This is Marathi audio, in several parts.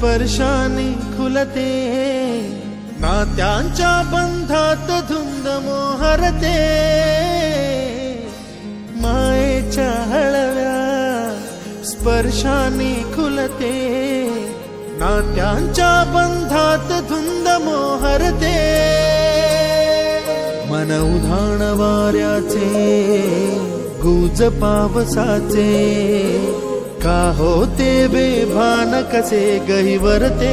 स्पर्शाने खुलते, नात्यांच्या बंधात धुंद मोहरते, मायेच्या हळव्या स्पर्शाने खुलते, नात्यांच्या बंधात धुंद मोहरते, मन उधाण वाऱ्याचे गुज पावसाचे, का होते बेभान कसे गहिवरते,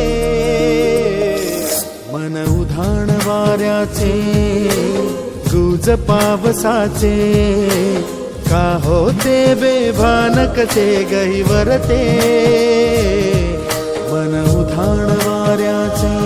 मन उधाण वाऱ्याचे गुज पावसाचे, का होते बेभान कसे गहिवरते, मन उधाण वाऱ्याचे.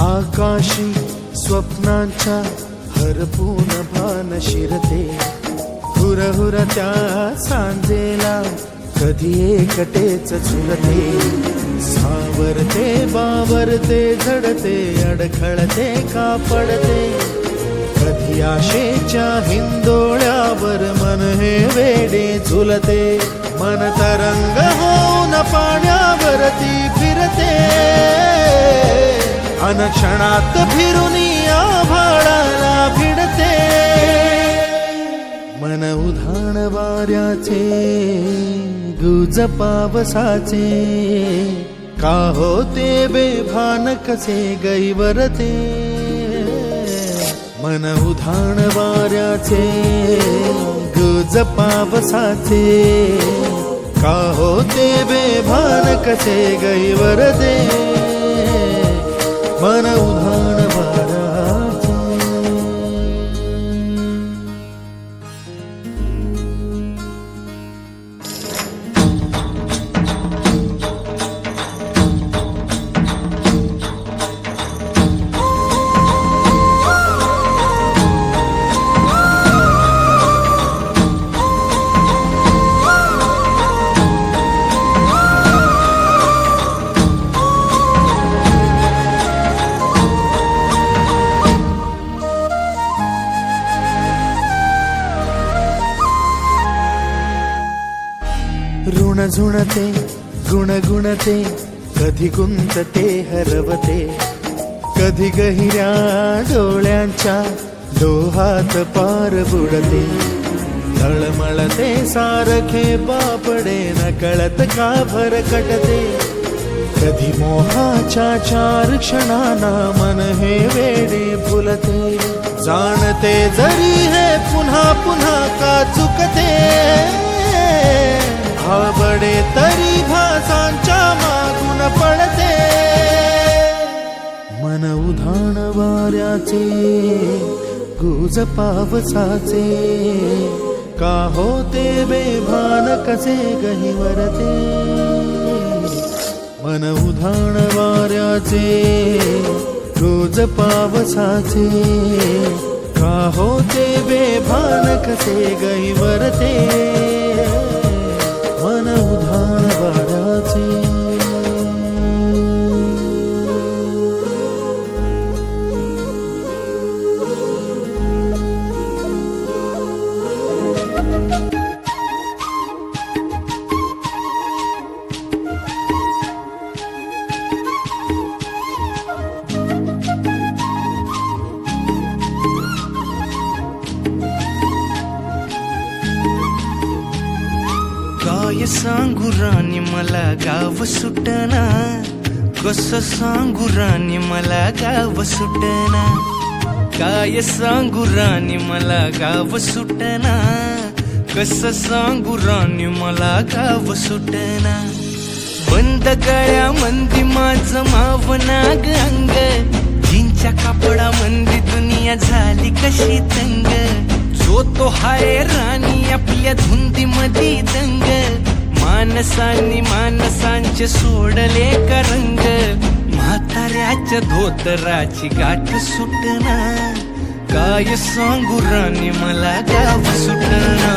आकाशी स्वप्नांच्या हरपून भान शिरते, हुरहुर त्या सांजेला कधी एकटेच झुलते, सावरते बावरते झडते, अडखळते का पडते, कधी आशेच्या हिंदोळ्यावर मन हे वेडे झुलते, मन तरंग होऊन पाण्यावरती फिरते, अनक्षणात फिरुनी आभाळाला भिडते, मन उधाण वाऱ्याचे गुज पावसाचे, का होते बेभान कसे गहिवरते, मन उधाण वाऱ्याचे गुज पावसाचे, का होते बेभान कसे गहिवरते, मन उधाण वाऱ्याचे. ऋण झुणते गुणगुणते, कधी गुंतते हरवते, कधी गहिऱ्या डोळ्यांच्या डोहात पार बुडते, तळमळते सारखे बापडे नकळत का भरकटते, कधी मोहाच्या चार क्षणांना मन हे वेडे फुलते, जाणते जरी हे पुन्हा पुन्हा का चुकते, आवडे तरी भासांच्या मागून पडते, मन उधाण वाऱ्याचे गुज पावसाचे, का होते बेभान कसे गहिवरते, मन उधाण वाऱ्याचे गुज पावसाचे, का होते बेभान कसे गहिवरते, मन उधाण वाऱ्याचे. काय सांगू राणी मला गाव सुटना, कसं सांगू राणी मला गाव सुटना, काय सांगू राणी मला गाव सुटना, कसं सांगू राणी मला गाव सुटना, बंद गळ्यामंदी माझं मावनाग अंग, जीनच्या कापडामंदी दुनिया झाली कशी तंग, तो हाय राणी आपल्या धुंदीमध्ये दंग, माणसांनी माणसांचे सोडले का रंग, म्हाताऱ्याच्या धोतराची गाठ सुटना, काय सांगू राणी मला गाव सुटना,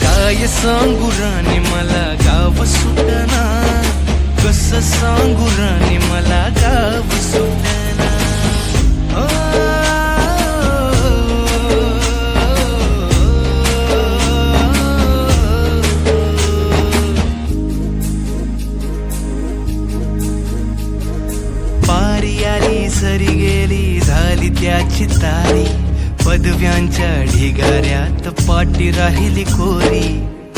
काय सांगू राणी मला गाव सुटना, कसं सांगू राणी मला गाव सुटना. पारी आली सरी गेली झाली त्याची तारी, पदव्यांच्या ढिगाऱ्यात पाटी राहिली कोरी,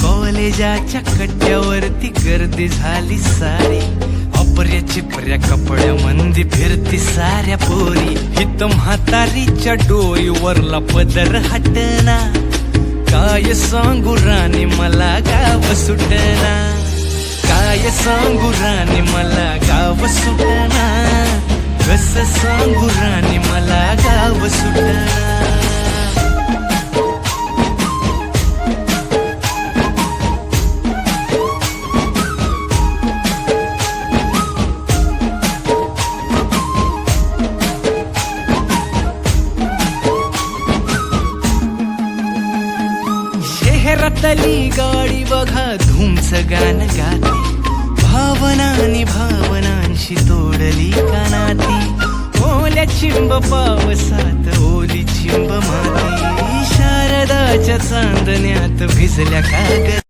कॉलेजाच्या कट्ट्यावरती गर्दी झाली सारी, अपर्या चिपर्या कपड्या मंदी फिरती साऱ्या पोरी, हित म्हातारीच्या डोईवरला पदर हटना, काय सांगू राणी मला गाव सुटना, काय सांगू राणी मला गाव सुटना, कसं सांगू राणी मला गाव सुटना. शहरातली गाडी बघा धूमचं गाणं गाते, भावनांनी भावनांशी तोडली कानाती, ओल्या चिंब पावसात ओली चिंब माती, शारदाच्या चांदण्यात भिजल्या कागद